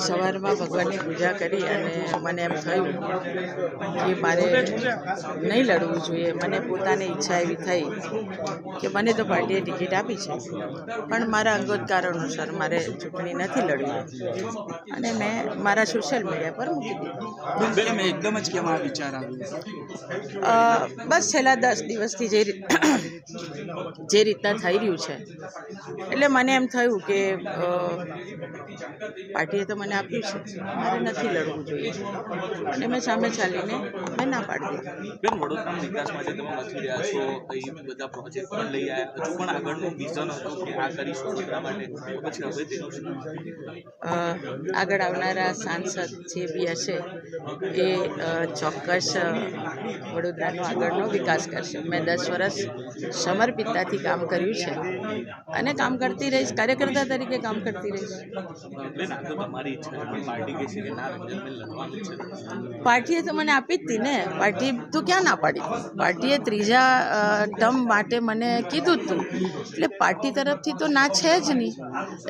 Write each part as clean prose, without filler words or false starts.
સવારમાં ભગવાનની પૂજા કરી અને મને એમ થયું કે મારે નહીં લડવું જોઈએ. મને પોતાની ઈચ્છા એવી થઈ કે મને તો પાર્ટીએ ટિકિટ આપી છે, પણ મારા અંગત કારણોસર મારે ચૂંટણી નથી લડવી અને મેં મારા સોશિયલ મીડિયા પર મૂકી દીધું. એકદમ જ કેમ આ વિચાર આવ્યો? બસ છેલ્લા 10 દિવસથી જે રીતના થઈ રહ્યું છે, એટલે મને એમ થયું કે પાર્ટીએ તો મને આપ્યું છે, મારે નથી લડવું જોઈએ અને મેં સામે ચાલીને મેં ના પાડી દીધી. બેન, વડોદરા વિકાસ માટે તમે નથી રહ્યા છો, એ બધા પ્રોજેક્ટ પણ લઈ આવ્યા, હજુ પણ આગળનું વિઝન હતું કે આ કરીશું એટલા માટે, પછી હવે તેનું શું? આગળ આવનારા સાંસદ જે બી હશે એ ચોક્કસ વડોદરાનો આગળનો વિકાસ કરશે. મેં 10 વર્ષ સમર્પિતતાથી કામ કર્યું છે અને કામ કરતી રહીશ, કાર્યકર્તા તરીકે કામ કરતી રહીશ. બેન, આ તો તમારી ઈચ્છા છે, પણ પાર્ટી કહે છે કે ના, રંજનબેન લડવાનું છે. પાર્ટીએ તો મને આપી જ હતી ને, પાર્ટી તો ક્યાં ના પાડી? પાર્ટીએ ત્રીજા ટર્મ માટે મને કીધું જ હતું, એટલે પાર્ટી તરફથી તો ના છે જ નહીં.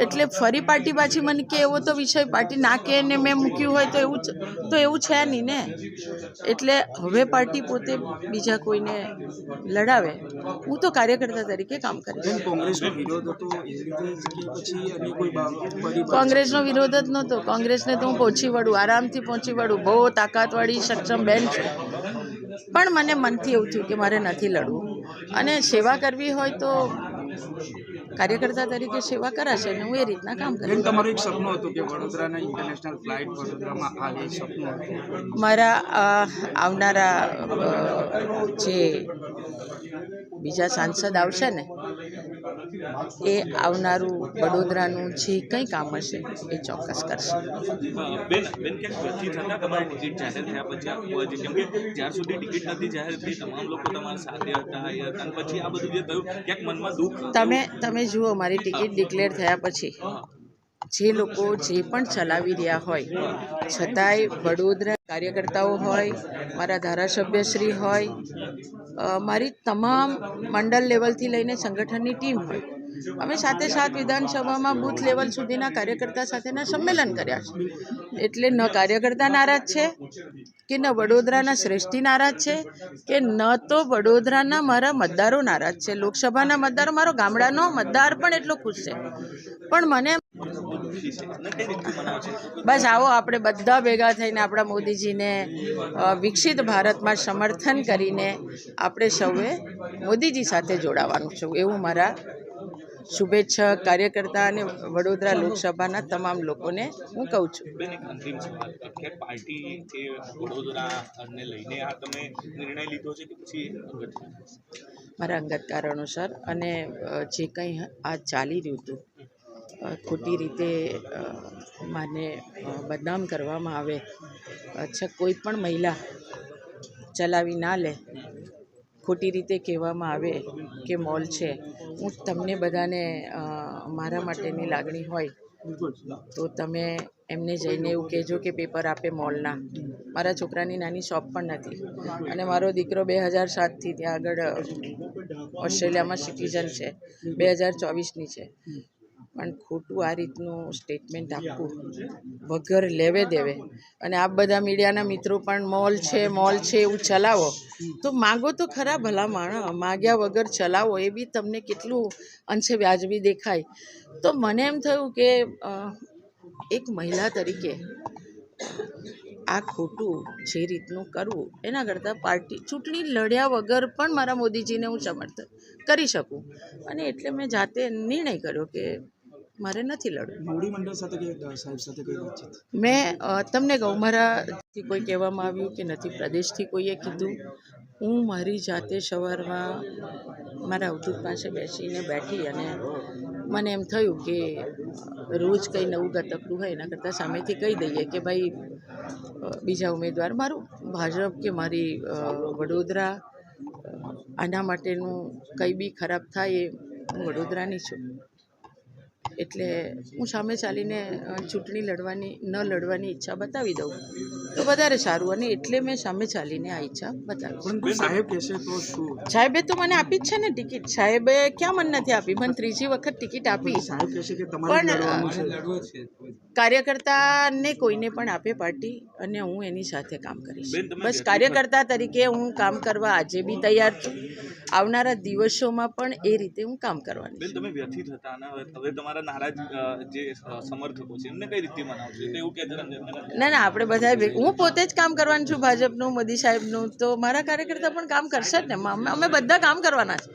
એટલે ફરી પાર્ટી પાછી મને કે એવો તો વિષય પાર્ટી ના કે ને મેં મૂક્યું હોય તો એવું છે નહીં ને. એટલે હવે પાર્ટી પોતે બીજા કોઈને લડાવે, હું તો કાર્યકર્તા તરીકે કામ કરીશ. કોંગ્રેસનો વિરોધ હતો એ રીતે કે પછી અન્ય કોઈ કોંગ્રેસનો વિરોધ જ નહોતો. કોંગ્રેસને તો હું પહોંચી વળું, આરામથી પહોંચી વળું, બહુ તાકાતવાળી સક્ષમ બેન છું, પણ મને મનથી એવું થયું કે મારે નથી લડવું અને સેવા કરવી હોય તો કાર્યકર્તા તરીકે સેવા કરાશે અને હું એ રીતના કામ કરીશ. તમારું એક સપનું હતું કે વડોદરાના ઇન્ટરનેશનલ ફ્લાઇટ વડોદરામાં આવે, એ સપનું હતું મારા આવનારા જે બીજા સાંસદ આવશે ને, એ આવનારું વડોદરાનું જે કંઈ કામ હશે એ ચોક્કસ કરશે. બેન, ક્યાંક વ્યથિત હતા તમારી ટિકિટ જાહેર થયા પછી? કેમ કે જ્યાર સુધી ટિકિટ નથી જાહેર થઈ, તમામ લોકો તમારા સાથે હતા, એ હતા, અને પછી આ બધું જે થયું, ક્યાંક મનમાં દુઃખ? તમે જુઓ, મારી ટિકિટ ડિક્લેર થયા પછી જે લોકો જે પણ ચલાવી રહ્યા હોય, છતાંય વડોદરા કાર્યકર્તાઓ હોય, મારા ધારાસભ્યશ્રી હોય, મારી તમામ મંડળ લેવલથી લઈને સંગઠનની ટીમ હોય, અમે સાથે વિધાનસભામાં બૂથ લેવલ સુધીના કાર્યકર્તા સાથેના સંમેલન કર્યા છે. એટલે ન કાર્યકર્તા નારાજ છે કે ન વડોદરાના શ્રેષ્ઠી નારાજ છે કે ન તો વડોદરાના મારા મતદારો નારાજ છે. લોકસભાના મતદારો, મારો ગામડાનો મતદાર પણ એટલો ખુશ છે. પણ મને બસ આવો આપણે બધા ભેગા થઈને આપણા મોદીજીને વિકસિત ભારતમાં સમર્થન કરીને આપણે સૌએ મોદીજી સાથે જોડાવાનું છે, એવું મારા શુભેચ્છક, કાર્યકર્તા અને વડોદરા લોકસભાના તમામ લોકોને હું કહું છું. બેન, એક અંતિમ સવાલ, કે પાર્ટી એ વડોદરાને લઈને આ તમે નિર્ણય લીધો છે કે પછી મારા અંગત કારણોસર અને જે કંઈ આ ચાલી રહ્યું હતું, ખોટી રીતે મને બદનામ કરવામાં આવે, અચ્છા કોઈ પણ મહિલા ચલાવી ના લે, ખોટી રીતે કહેવામાં આવે કે મોલ છે, હું તમને બધાને મારા માટેની લાગણી હોય તો તમે એમને જઈને એવું કહેજો કે પેપર આપે મોલના. મારા છોકરાની નાની શોપ પણ નથી અને મારો દીકરો 2007થી ત્યાં આગળ ઓસ્ટ્રેલિયામાં સિટીઝન છે, 2024ની છે, પણ ખોટું આ રીતનું સ્ટેટમેન્ટ આપવું વગર લેવે દેવે, અને આપ બધા મીડિયાના મિત્રો પણ મોલ છે એવું ચલાવો તો માગો તો ખરા ભલા માણસ, માગ્યા વગર ચલાવો એ બી તમને કેટલું અંશે વ્યાજબી દેખાય. તો મને એમ થયું કે એક મહિલા તરીકે આ ખોટું જે રીતનું કરવું એના કરતાં ચૂંટણી લડ્યા વગર પણ મારા મોદીજીને હું સમર્થન કરી શકું, અને એટલે મેં જાતે નિર્ણય કર્યો કે મારે નથી લડવું. મેં તમને કહું, મારાથી કોઈ કહેવામાં આવ્યું કે નથી પ્રદેશથી કોઈએ કીધું. હું મારી જાતે સવારમાં મારા અવધૂત પાસે બેઠી અને મને એમ થયું કે રોજ કંઈ નવું ગતકડું હોય એના કરતાં સામેથી કહી દઈએ કે ભાઈ બીજા ઉમેદવાર, મારું ભાજપ કે મારી વડોદરા, આના માટેનું કંઈ બી ખરાબ થાય એ હું વડોદરાની છું. એટલે હું સામે ચાલીને ચૂંટણી ન લડવાની ઈચ્છા બતાવી દઉં તો વધારે સારું, અને એટલે મેં સામે ચાલીને આ ઈચ્છા બતાવી. પરંતુ સાહેબ કહેશે તો શું? સાહેબે તો મને આપી જ છે ને ટિકિટ. સાહેબે ક્યાં મને નથી આપી? મને ત્રીજી વખત ટિકિટ આપી. સાહેબ કહેશે કે તમારે લડવાનું છે. કાર્યકર્તાને કોઈને પણ આપે પાર્ટી, અને હું એની સાથે કામ કરીશ. બેન, તમે બસ કાર્યકર્તા તરીકે હું કામ કરવા આજે બી તૈયાર છું. આવનારા દિવસોમાં પણ એ રીતે હું કામ કરવાની બેન, છું. તમે વ્યથિત હતા અને હવે તમારા નારાજ જે સમર્થકો છે એમને કઈ રીતે મનાવશો? તો એવું કે છે ના, આપણે બધા હું પોતે જ કામ કરવાનું છું, ભાજપનું, મોદી સાહેબનું, તો મારા કાર્યકર્તા પણ કામ કરશે જ ને. અમે બધા કામ કરવાના છે,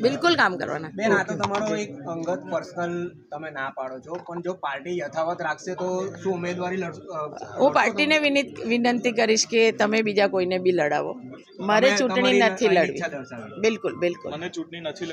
બિલકુલ કામ કરવાના. બેન, આ તો તમારો એક અંગત પર્સનલ તમે ના પાડો છો, પણ જો પાર્ટી યથાવત રાખશે તો શું ઉમેદવારી હું પાર્ટીને વિનંતી કરીશ કે તમે બીજા કોઈને બી લડાવો. મારે ચૂંટણી નથી લડવી. બિલકુલ. મને ચૂંટણી નથી